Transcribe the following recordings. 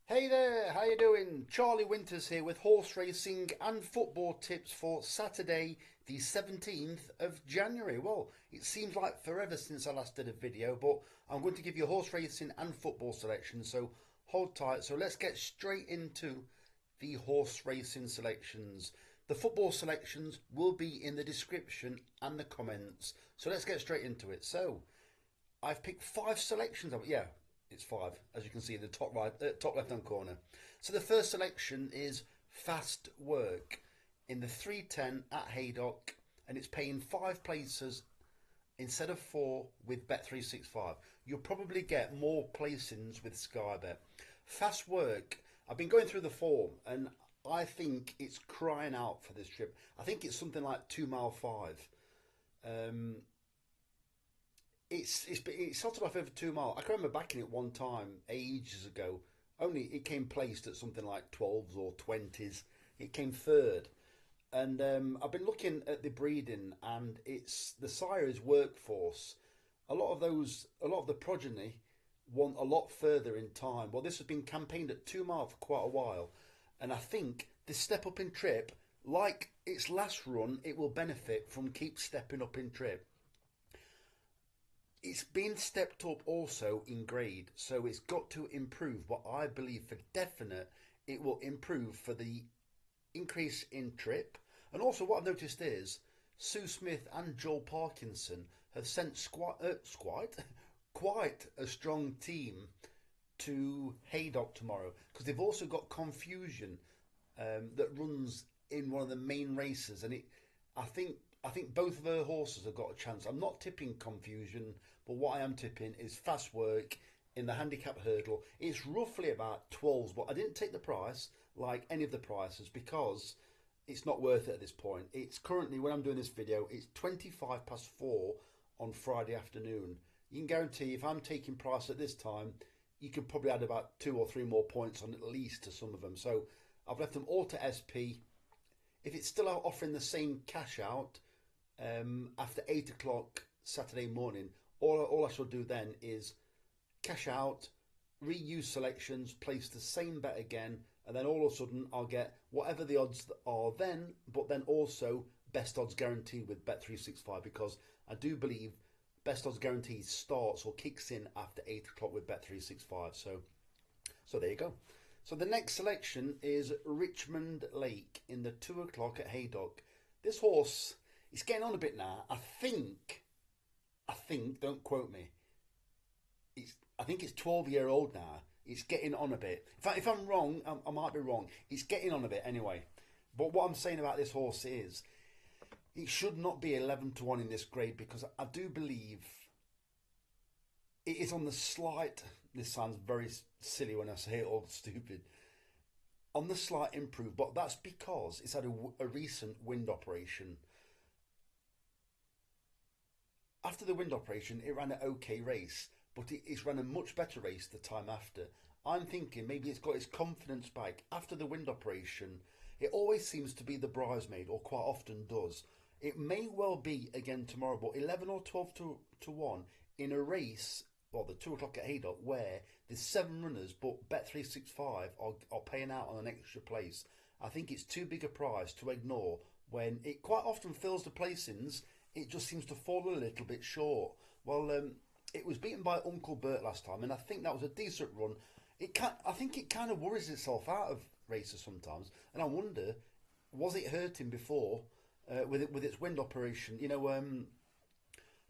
Hey there, how you doing? Charlie Winters here with horse racing and football tips for Saturday, the 17th of January. Well, it seems like forever since I last did a video, but I'm going to give you horse racing and football selections, so hold tight. So let's get straight into the horse racing selections. The football selections will be in the description and the comments. So let's get straight into it. So, I've picked five selections of it. Yeah, it's five, as you can see in the top right, top left hand corner. So the first selection is Fast Work in the 310 at Haydock, and it's paying five places instead of four with Bet365. You'll probably get more placings with Sky Bet. Fast Work. I've been going through the form, and I think it's crying out for this trip. I think it's something like 2 mile 5. Um, it's sort of off over 2 mile. I can remember backing it one time ages ago. Only it came placed at something like 12s or 20s. It came third, and I've been looking at the breeding, and it's the sire is Workforce. A lot of the progeny want a lot further in time. Well, this has been campaigned at 2 mile for quite a while, and I think this step up in trip, like its last run, it will benefit from keep stepping up in trip. It's been stepped up also in grade, so it's got to improve. But I believe for definite it will improve for the increase in trip. And also, what I've noticed is Sue Smith and Joel Parkinson have sent quite a strong team to Haydock tomorrow because they've also got Confusion that runs in one of the main races, and it. I think I think both of her horses have got a chance. I'm not tipping Confusion, but what I am tipping is Fast Work in the handicap hurdle. It's roughly about 12s, but I didn't take the price like any of the prices because it's not worth it at this point. It's currently, when I'm doing this video, it's 25 past 4 on Friday afternoon. You can guarantee if I'm taking price at this time, you can probably add about 2 or 3 more points on at least to some of them. So I've left them all to SP. If it's still offering the same cash out after 8 o'clock Saturday morning, all I shall do then is cash out, reuse selections, place the same bet again, and then all of a sudden I'll get whatever the odds are then, but then also best odds guarantee with Bet365 because I do believe best odds guarantee starts or kicks in after 8 o'clock with Bet365. So there you go. So the next selection is Richmond Lake in the 2 o'clock at Haydock. This horse is getting on a bit now. I think, don't quote me. I think it's 12-year-old now. It's getting on a bit. In fact, if I'm wrong, I might be wrong. It's getting on a bit anyway. But what I'm saying about this horse is it should not be 11 to 1 in this grade because I do believe it is on the slight. This sounds very silly when I say it, all stupid. On the slight improve, but that's because it's had a recent wind operation. After the wind operation, it ran an okay race, but it's ran a much better race the time after. I'm thinking maybe it's got its confidence back. After the wind operation, it always seems to be the bridesmaid, or quite often does. It may well be again tomorrow, but 11 or 12 to 1 in a race, well, the 2 o'clock at Haydock, where there's 7 runners, but Bet365 are paying out on an extra place. I think it's too big a prize to ignore when it quite often fills the placings. It just seems to fall a little bit short. Well, it was beaten by Uncle Bert last time, and I think that was a decent run. I think it kind of worries itself out of races sometimes, and I wonder, was it hurting before with its wind operation?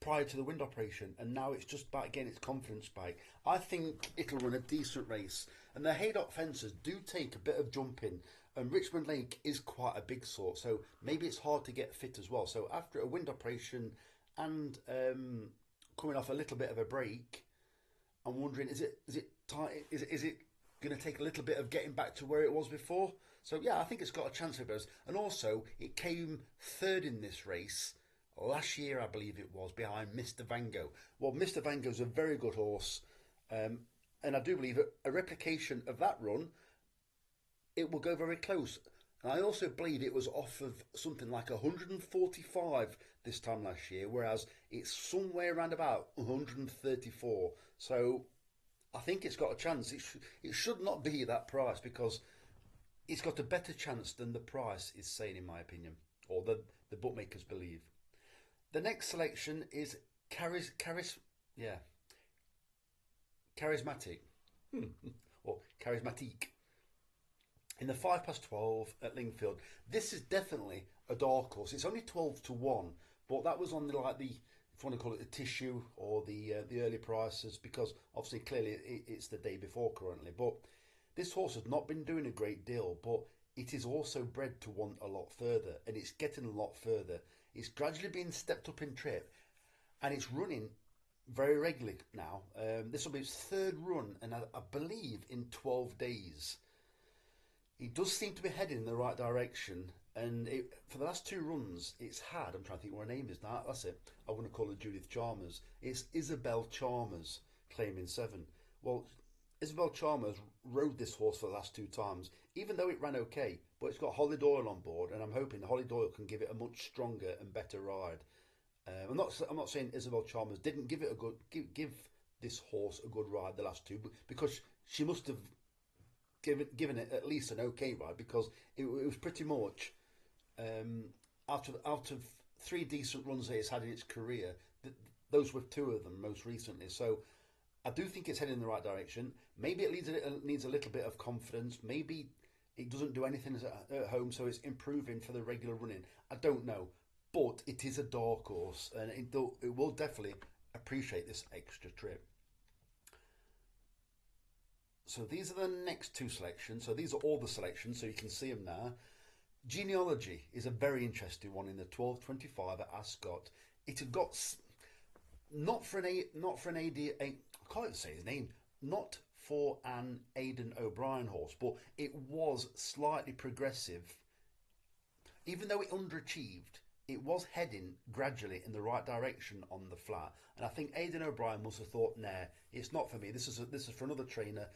Prior to the wind operation, and now it's just back getting its confidence back. I think it'll run a decent race, and the Haydock fences do take a bit of jumping, and Richmond Lake is quite a big sort, so maybe it's hard to get fit as well. So after a wind operation and coming off a little bit of a break, I'm wondering is it going to take a little bit of getting back to where it was before? So yeah, I think it's got a chance of it. And also, it came third in this race last year, I believe it was, behind Mr. Vango. Well, Mr. Vango's a very good horse, and I do believe a replication of that run, it will go very close. And I also believe it was off of something like 145 this time last year, whereas it's somewhere around about 134. So I think it's got a chance. It should not be that price because it's got a better chance than the price is saying, in my opinion, or the bookmakers believe. The next selection is yeah, charismatic, or charismatique in the 5 past 12 at Lingfield. This is definitely a dark horse. It's only 12 to 1, but that was on the like the if you want to call it the tissue or the early prices because obviously clearly it's the day before currently. But this horse has not been doing a great deal, but it is also bred to want a lot further, and it's getting a lot further. It's gradually being stepped up in trip, and it's running very regularly now. This will be its third run, and I believe in 12 days. He does seem to be heading in the right direction. And for the last two runs, it's had. I'm trying to think what her name is now. That's it. I'm going to call her Judith Chalmers. It's Isabel Chalmers claiming 7. Well, Isabel Chalmers rode this horse for the last 2 times, even though it ran okay. But it's got Holly Doyle on board, and I'm hoping Holly Doyle can give it a much stronger and better ride. I'm not saying Isabel Chalmers didn't give it a good give this horse a good ride the last two, because she must have given it at least an okay ride because it was pretty much out of 3 decent runs that it's had in its career. Those were 2 of them most recently. So I do think it's heading in the right direction. Maybe it needs a little bit of confidence. Maybe it doesn't do anything at home, so it's improving for the regular running. I don't know, but it is a dark horse, and it will definitely appreciate this extra trip. So these are the next 2 selections. So these are all the selections, so you can see them now. Genealogy is a very interesting one in the 12:25 at Ascot. It had got not for an AD. I can't even say his name. Not for an Aidan O'Brien horse, but it was slightly progressive. Even though it underachieved, it was heading gradually in the right direction on the flat. And I think Aidan O'Brien must have thought, nah, it's not for me. This is for another trainer.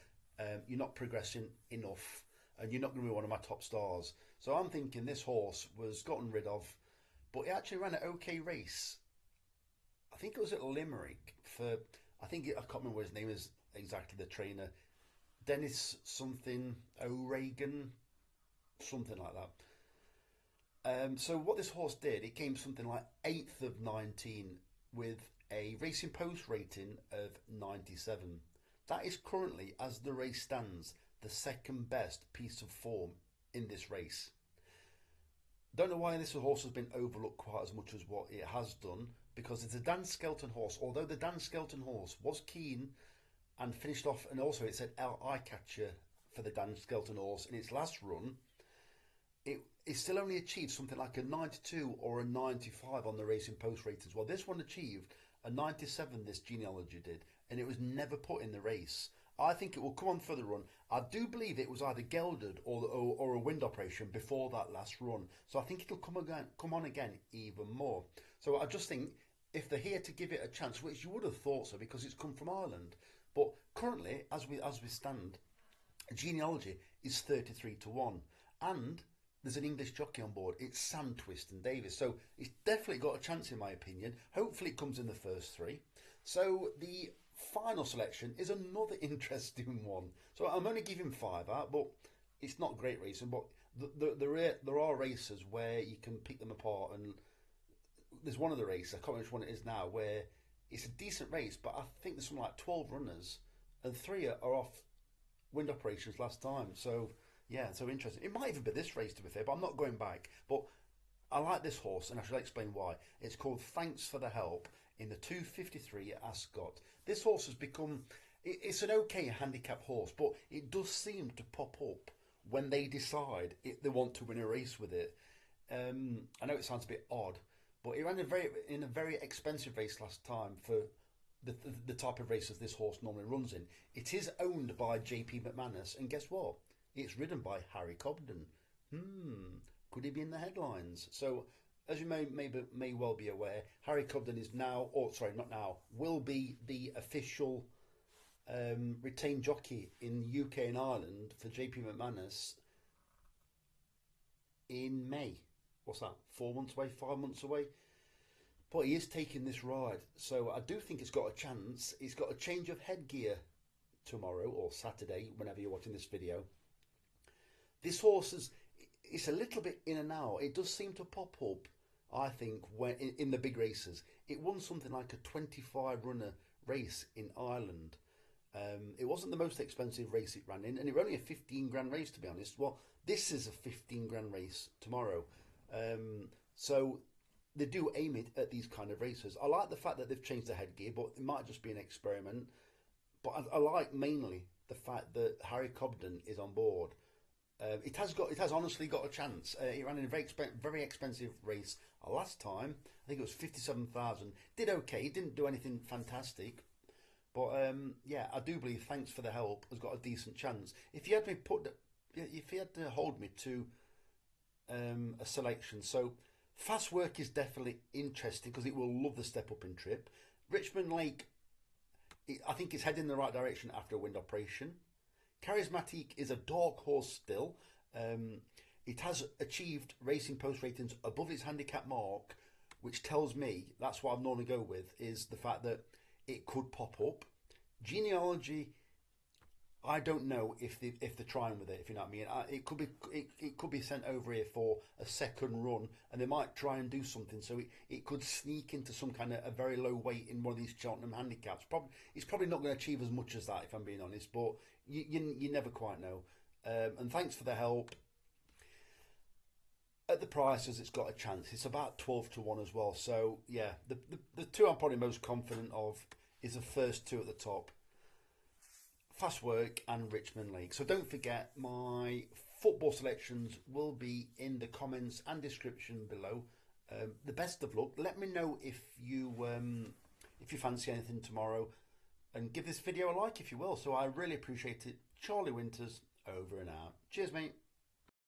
You're not progressing enough, and you're not going to be one of my top stars. So I'm thinking this horse was gotten rid of, but it actually ran an okay race. I think it was at Limerick for, I can't remember what his name is exactly, the trainer. Dennis something O'Regan, something like that. So what this horse did, it came something like 8th of 19 with a Racing Post rating of 97. That is currently, as the race stands, the second best piece of form in this race. Don't know why this horse has been overlooked quite as much as what it has done, because it's a Dan Skelton horse. Although the Dan Skelton horse was keen and finished off, and also it said eye catcher for the Dan Skelton horse in its last run, it still only achieved something like a 92 or a 95 on the Racing Post ratings. Well, this one achieved a 97, this Genealogy did, and it was never put in the race. I think it will come on for the run. I do believe it was either gelded or a wind operation before that last run. So I think it'll come on again even more. So I just think if they're here to give it a chance, which you would have thought so because it's come from Ireland, but currently as we stand, Genealogy is 33 to 1, and there's an English jockey on board. It's Sam Twiston Davis, so it's definitely got a chance in my opinion. Hopefully it comes in the first 3. So the final selection is another interesting one. So I'm only giving 5 out, but it's not great racing. But there are races where you can pick them apart, and there's one of the races, I can't remember which one it is now, where it's a decent race, but I think there's something like 12 runners, and 3 are off wind operations last time. So yeah, so interesting. It might even be this race, to be fair, but I'm not going back. But I like this horse, and I shall explain why. It's called Thanks for the Help in the 2:53 at Ascot. This horse has become, it's an okay handicap horse, but it does seem to pop up when they decide they want to win a race with it. I know it sounds a bit odd, but it ran in a very expensive race last time for the type of races this horse normally runs in. It is owned by JP McManus, and guess what? It's ridden by Harry Cobden. Could he be in the headlines? So, as you may well be aware, Harry Cobden is now, or sorry, not now, will be the official retained jockey in UK and Ireland for JP McManus in May. What's that? 4 months away, 5 months away. But he is taking this ride, so I do think it's got a chance. It's got a change of headgear tomorrow or Saturday, whenever you're watching this video. This horse it's a little bit in and out. It does seem to pop up, I think, when in the big races. It won something like a 25 runner race in Ireland. It wasn't the most expensive race it ran in, and it was only a 15 grand race, to be honest. Well, this is a 15 grand race tomorrow. So they do aim it at these kind of races. I like the fact that they've changed the headgear, but it might just be an experiment. But I like mainly the fact that Harry Cobden is on board. It has honestly got a chance. It ran in a very expensive race last time. I think it was 57,000. Did okay. It didn't do anything fantastic, but yeah, I do believe Thanks for the Help has got a decent chance. If you had to hold me to a selection, so Fast Work is definitely interesting because it will love the step up in trip. Richmond Lake, I think it's heading in the right direction after a wind operation. Charismatic is a dark horse still. It has achieved racing post ratings above its handicap mark, which tells me that's what I'd normally go with, is the fact that it could pop up. Genealogy, I don't know if they're trying with it, if you know what I mean. It could be sent over here for a second run, and they might try and do something. So it could sneak into some kind of a very low weight in one of these Cheltenham handicaps. It's probably not going to achieve as much as that, if I'm being honest. But you never quite know. And Thanks for the Help. At the prices, it's got a chance. It's about 12 to 1 as well. So yeah, the two I'm probably most confident of is the first two at the top. Fast Work and Richmond Lake. So don't forget, my football selections will be in the comments and description below. The best of luck. Let me know if you fancy anything tomorrow, and give this video a like if you will. So I really appreciate it. Charlie Winters, over and out. Cheers, mate.